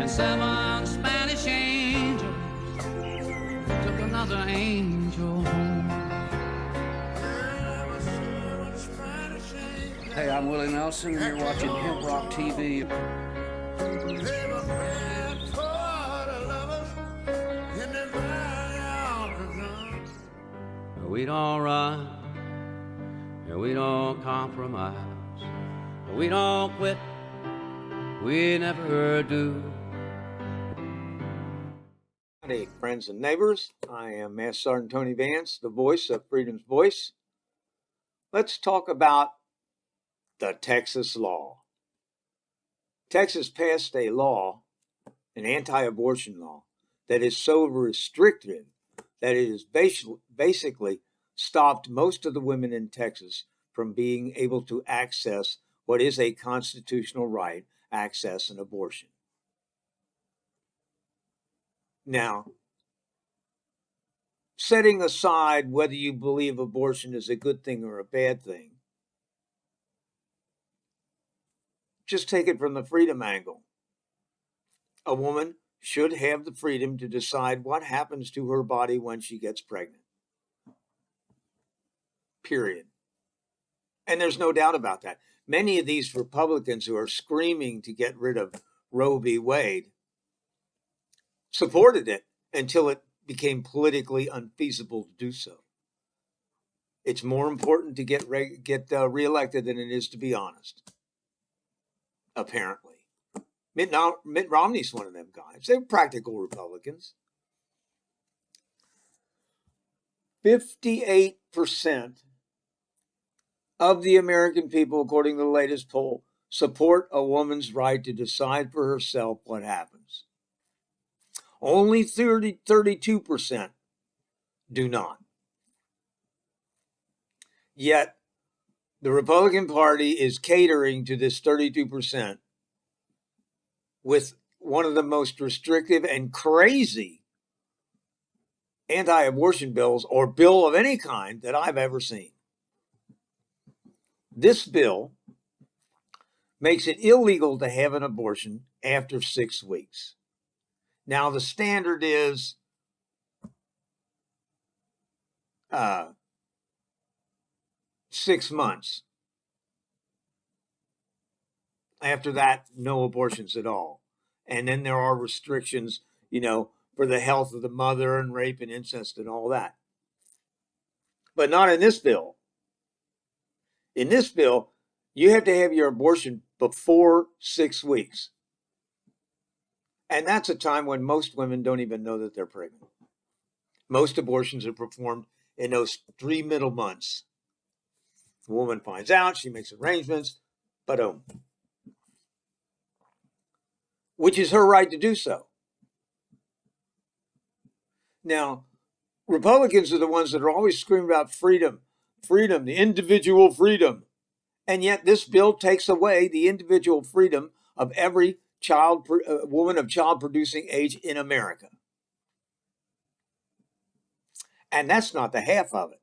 and 7 Spanish angels took another angel home. Hey, I'm Willie Nelson, and you're watching HempRock TV. We don't run, and we don't compromise, we don't quit, we never do. Howdy, friends and neighbors. I am Master Sergeant Tony Vance, the voice of Freedom's Voice. Let's talk about the Texas law. Texas passed a law, an anti-abortion law, that is so restrictive that it has basically stopped most of the women in Texas from being able to access what is a constitutional right, access an abortion. Now, setting aside whether you believe abortion is a good thing or a bad thing, just take it from the freedom angle. A woman should have the freedom to decide what happens to her body when she gets pregnant. Period. And there's no doubt about that. Many of these Republicans who are screaming to get rid of Roe v. Wade supported it until it became politically unfeasible to do so. It's more important to get reelected than it is to be honest, apparently. Mitt Romney's one of them guys. They're practical Republicans. 58% of the American people, according to the latest poll, support a woman's right to decide for herself what happens. Only 32% do not. Yet, the Republican Party is catering to this 32% with one of the most restrictive and crazy anti-abortion bills or bill of any kind that I've ever seen. This bill makes it illegal to have an abortion after 6 weeks. Now, the standard is 6 months. After that, no abortions at all. And then there are restrictions, for the health of the mother and rape and incest and all that. But not in this bill. In this bill, you have to have your abortion before 6 weeks. And that's a time when most women don't even know that they're pregnant. Most abortions are performed in those 3 middle months. The woman finds out, she makes arrangements, boom. Which is her right to do so. Now, Republicans are the ones that are always screaming about freedom, the individual freedom. And yet this bill takes away the individual freedom of every woman of child-producing age in America. And that's not the half of it.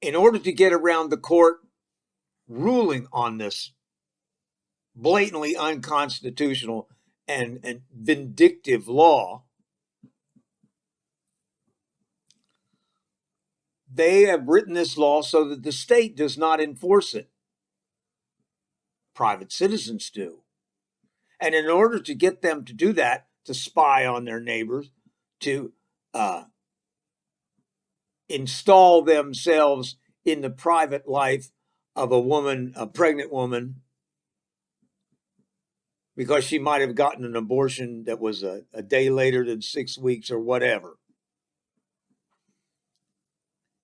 In order to get around the court ruling on this blatantly unconstitutional and vindictive law, they have written this law so that the state does not enforce it. Private citizens do. And in order to get them to do that, to spy on their neighbors, to install themselves in the private life of a pregnant woman, because she might have gotten an abortion that was a day later than 6 weeks or whatever.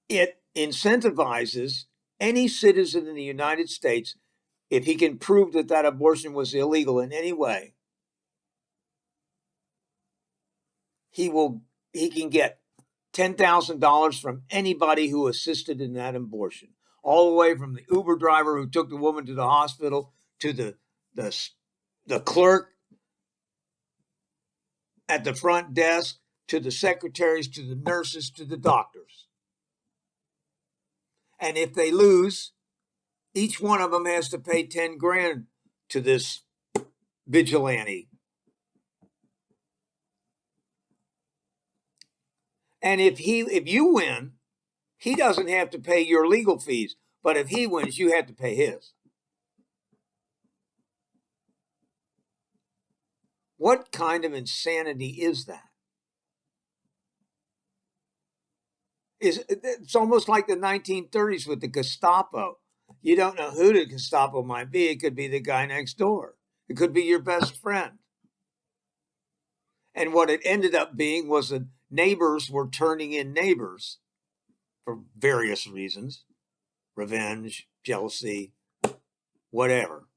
It incentivizes any citizen in the United States, if he can prove that that abortion was illegal in any way, he can get $10,000 from anybody who assisted in that abortion, all the way from the Uber driver who took the woman to the hospital to the clerk at the front desk, to the secretaries, to the nurses, to the doctors. And if they lose, each one of them has to pay 10 grand to this vigilante. And if you win, he doesn't have to pay your legal fees. But if he wins, you have to pay his. What kind of insanity is that? It's almost like the 1930s with the Gestapo. You don't know who the Gestapo might be. It could be the guy next door. It could be your best friend. And what it ended up being was that neighbors were turning in neighbors for various reasons. Revenge, jealousy, whatever.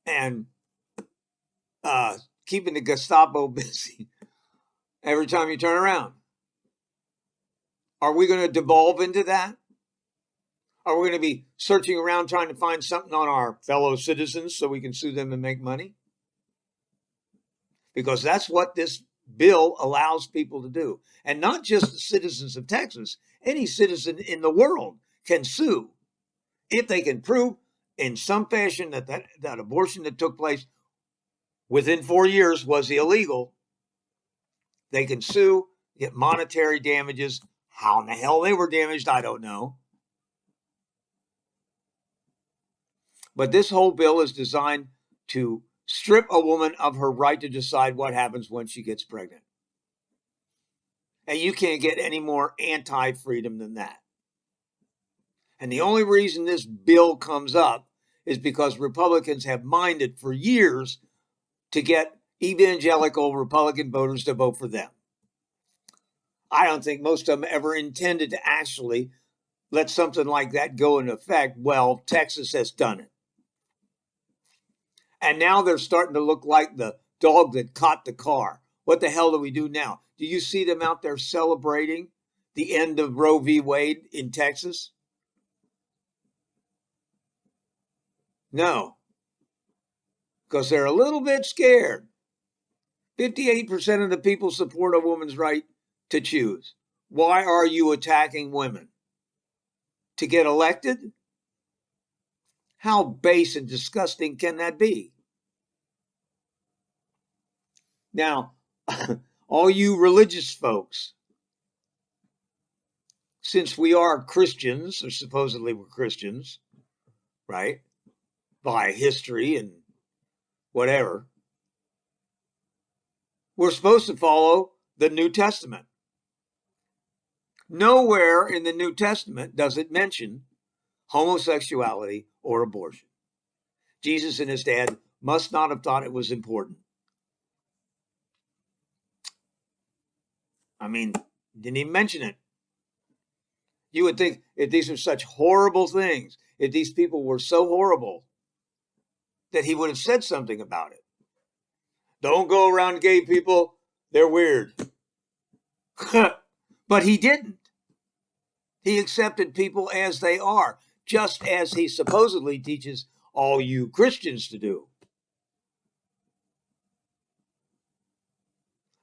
And keeping the Gestapo busy every time you turn around. Are we going to devolve into that? Are we going to be searching around trying to find something on our fellow citizens so we can sue them and make money? Because that's what this bill allows people to do. And not just the citizens of Texas. Any citizen in the world can sue if they can prove in some fashion that abortion that took place within 4 years was illegal. They can sue, get monetary damages. How in the hell they were damaged, I don't know. But this whole bill is designed to strip a woman of her right to decide what happens when she gets pregnant. And you can't get any more anti-freedom than that. And the only reason this bill comes up is because Republicans have mined it for years to get evangelical Republican voters to vote for them. I don't think most of them ever intended to actually let something like that go into effect. Well, Texas has done it. And now they're starting to look like the dog that caught the car. What the hell do we do now? Do you see them out there celebrating the end of Roe v. Wade in Texas? No, because they're a little bit scared. 58% of the people support a woman's right to choose. Why are you attacking women? To get elected? How base and disgusting can that be? Now, all you religious folks, since we are Christians, or supposedly we're Christians, right? By history and whatever, we're supposed to follow the New Testament. Nowhere in the New Testament does it mention homosexuality or abortion. Jesus and his dad must not have thought it was important. I mean, didn't even mention it. You would think if these are such horrible things, if these people were so horrible, that he would have said something about it. Don't go around gay people, they're weird. But he didn't. He accepted people as they are, just as he supposedly teaches all you Christians to do.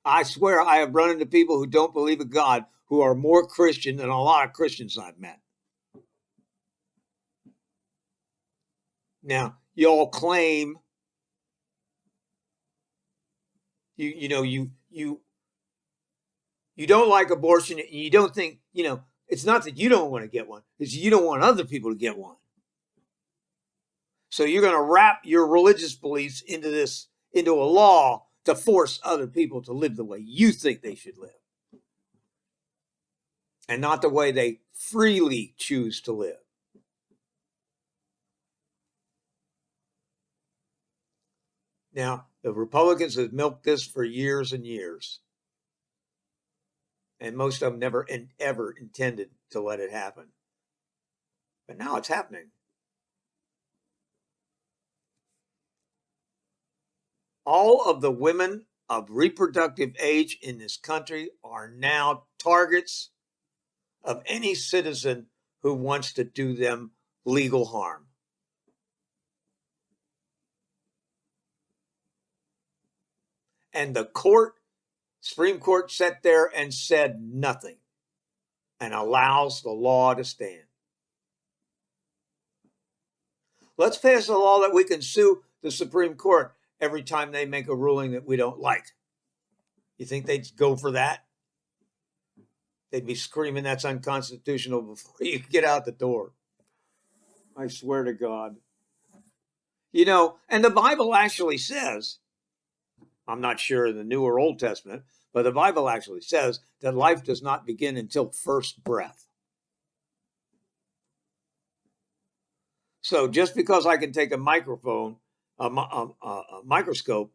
I swear I have run into people who don't believe in God who are more Christian than a lot of Christians I've met. Now, you all claim you don't like abortion, and you don't think, it's not that you don't want to get one, it's you don't want other people to get one. So you're going to wrap your religious beliefs into a law to force other people to live the way you think they should live, and not the way they freely choose to live. Now, the Republicans have milked this for years and years, and most of them never and ever intended to let it happen. But now it's happening. All of the women of reproductive age in this country are now targets of any citizen who wants to do them legal harm. And the Supreme Court sat there and said nothing and allows the law to stand. Let's pass a law that we can sue the Supreme Court every time they make a ruling that we don't like. You think they'd go for that? They'd be screaming that's unconstitutional before you get out the door. I swear to God. You know, and the Bible actually says, I'm not sure in the New or Old Testament, but the Bible actually says that life does not begin until first breath. So just because I can take a microphone, a microscope,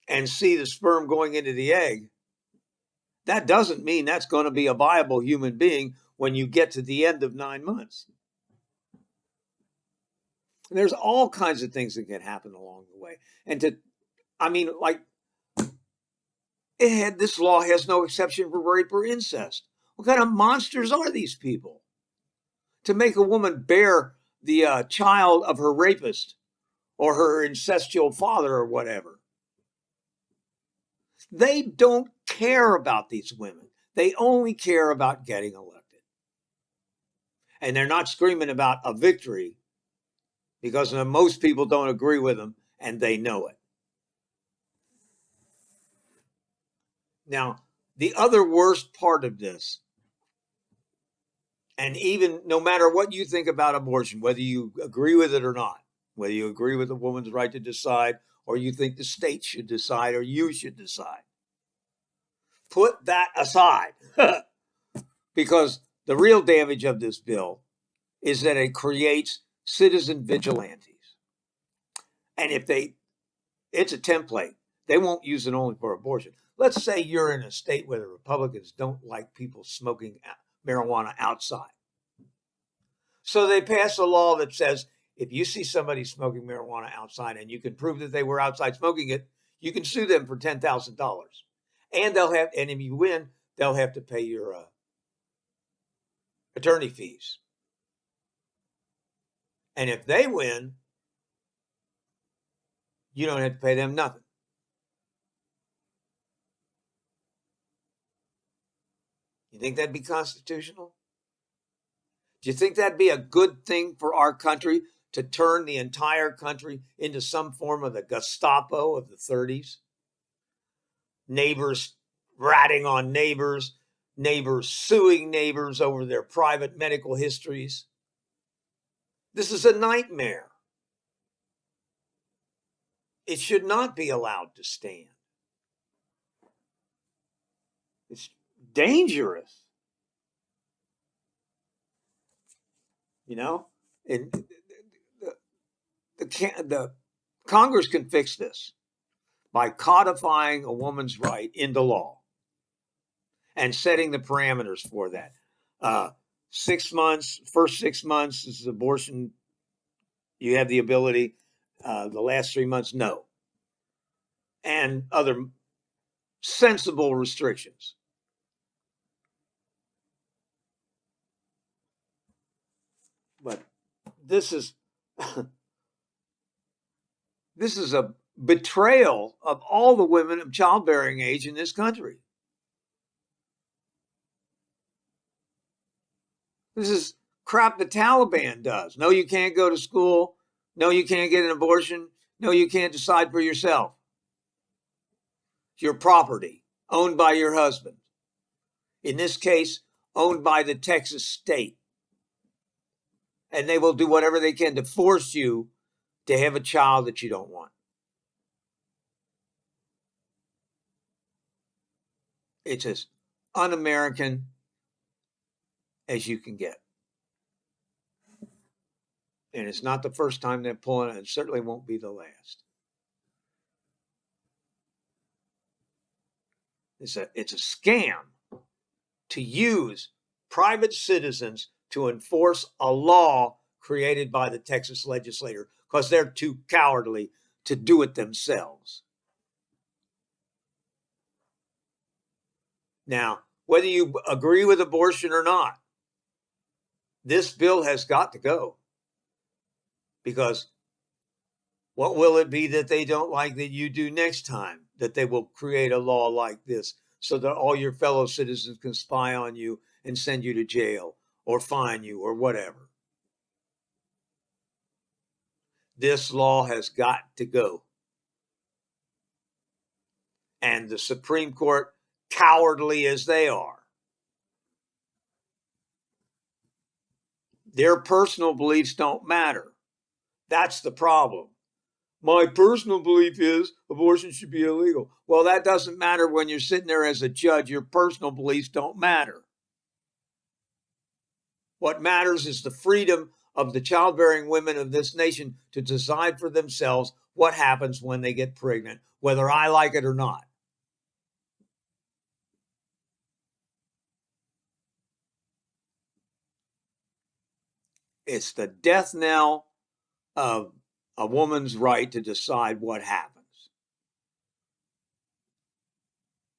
and see the sperm going into the egg, that doesn't mean that's going to be a viable human being when you get to the end of 9 months. And there's all kinds of things that can happen along the way. And this law has no exception for rape or incest. What kind of monsters are these people? To make a woman bear the child of her rapist or her incestual father or whatever. They don't care about these women. They only care about getting elected. And they're not screaming about a victory because most people don't agree with them and they know it. Now, the other worst part of this, and even no matter what you think about abortion, whether you agree with it or not, whether you agree with the woman's right to decide, or you think the state should decide, or you should decide, put that aside. Because the real damage of this bill is that it creates citizen vigilantes. And it's a template. They won't use it only for abortion. Let's say you're in a state where the Republicans don't like people smoking marijuana outside. So they pass a law that says if you see somebody smoking marijuana outside and you can prove that they were outside smoking it, you can sue them for $10,000. And if you win, they'll have to pay your attorney fees. And if they win, you don't have to pay them nothing. You think that'd be constitutional? Do you think that'd be a good thing for our country to turn the entire country into some form of the Gestapo of the 30s? Neighbors ratting on neighbors, neighbors suing neighbors over their private medical histories. This is a nightmare. It should not be allowed to stand. It's dangerous. You know, and the Congress can fix this by codifying a woman's right into law and setting the parameters for that. 6 months, first 6 months is abortion. You have the ability. The last 3 months, no. And other sensible restrictions. But this is a betrayal of all the women of childbearing age in this country. This is crap the Taliban does. No, you can't go to school. No, you can't get an abortion. No, you can't decide for yourself. It's your property, owned by your husband. In this case, owned by the Texas state. And they will do whatever they can to force you to have a child that you don't want. It's as un-American as you can get. And it's not the first time they're pulling it, and certainly won't be the last. It's a scam to use private citizens to enforce a law created by the Texas legislature because they're too cowardly to do it themselves. Now, whether you agree with abortion or not, this bill has got to go. Because what will it be that they don't like that you do next time? That they will create a law like this so that all your fellow citizens can spy on you and send you to jail or fine you or whatever. This law has got to go. And the Supreme Court, cowardly as they are, their personal beliefs don't matter. That's the problem. My personal belief is abortion should be illegal. Well, that doesn't matter when you're sitting there as a judge. Your personal beliefs don't matter. What matters is the freedom of the childbearing women of this nation to decide for themselves what happens when they get pregnant, whether I like it or not. It's the death knell of a woman's right to decide what happens.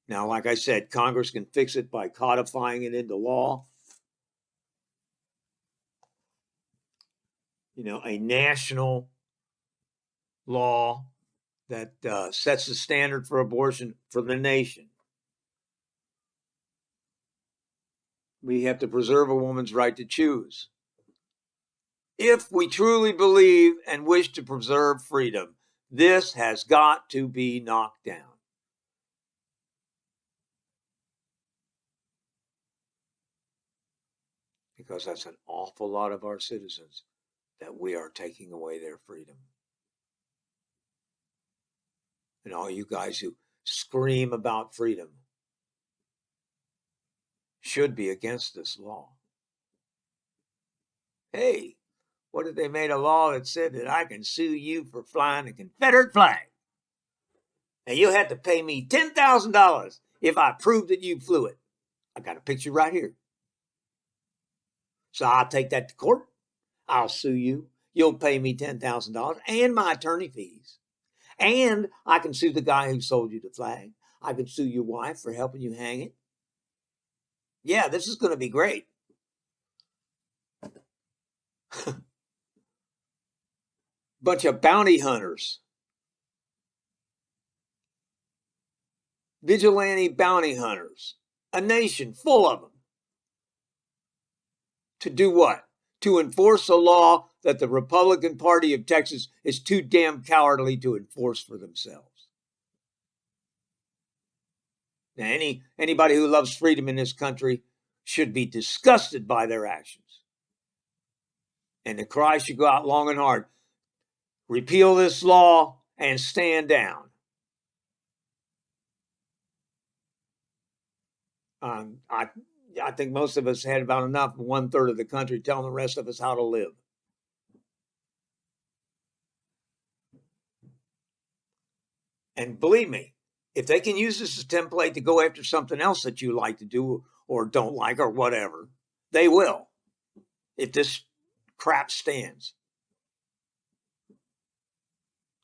Now, like I said, Congress can fix it by codifying it into law. You know, a national law that sets the standard for abortion for the nation. We have to preserve a woman's right to choose. If we truly believe and wish to preserve freedom, this has got to be knocked down. Because that's an awful lot of our citizens that we are taking away their freedom. And all you guys who scream about freedom should be against this law. Hey, what if they made a law that said that I can sue you for flying a Confederate flag? And you'll have to pay me $10,000 if I prove that you flew it. I got a picture right here. So I'll take that to court. I'll sue you. You'll pay me $10,000 and my attorney fees. And I can sue the guy who sold you the flag. I can sue your wife for helping you hang it. Yeah, this is going to be great. Bunch of bounty hunters. Vigilante bounty hunters. A nation full of them. To do what? To enforce a law that the Republican Party of Texas is too damn cowardly to enforce for themselves. Now, anybody who loves freedom in this country should be disgusted by their actions. And the cry should go out long and hard. Repeal this law and stand down. I think most of us had about enough of 1/3 of the country telling the rest of us how to live. And believe me, if they can use this as a template to go after something else that you like to do or don't like or whatever, they will, if this crap stands.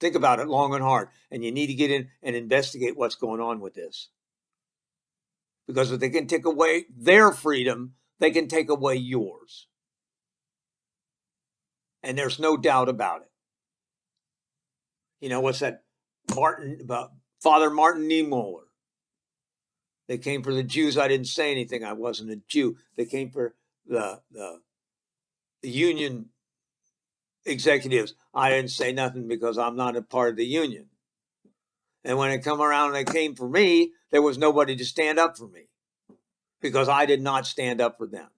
Think about it long and hard, and you need to get in and investigate what's going on with this. Because if they can take away their freedom, they can take away yours. And there's no doubt about it. You know, what's that? Father Martin Niemöller. They came for the Jews. I didn't say anything. I wasn't a Jew. They came for the union executives. I didn't say nothing because I'm not a part of the union. And when it come around and they came for me, there was nobody to stand up for me because I did not stand up for them.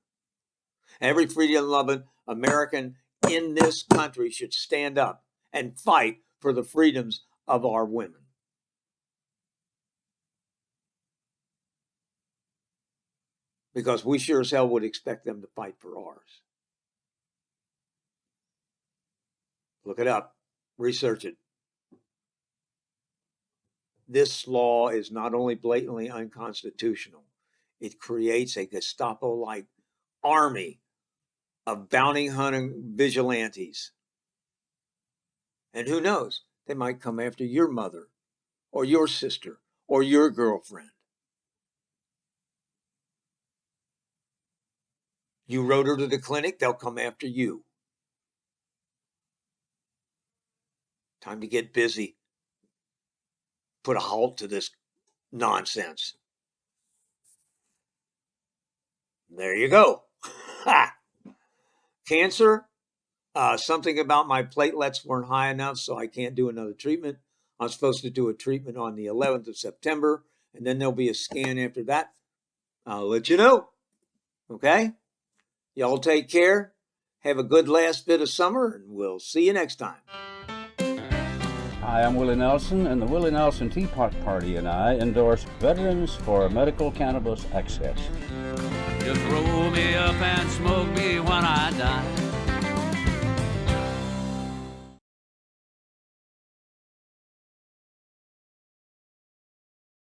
Every freedom-loving American in this country should stand up and fight for the freedoms of our women. Because we sure as hell would expect them to fight for ours. Look it up. Research it. This law is not only blatantly unconstitutional, it creates a Gestapo-like army of bounty hunting vigilantes. And who knows, they might come after your mother or your sister or your girlfriend. You rode her to the clinic, they'll come after you. Time to get busy. Put a halt to this nonsense. There you go. Cancer, something about my platelets weren't high enough, so I can't do another treatment. I'm supposed to do a treatment on the 11th of September, and then there'll be a scan after that. I'll let you know. Okay? Y'all take care. Have a good last bit of summer, and we'll see you next time. Hi, I'm Willie Nelson, and the Willie Nelson Teapot Party and I endorse Veterans for Medical Cannabis Access. Just roll me up and smoke me when I die.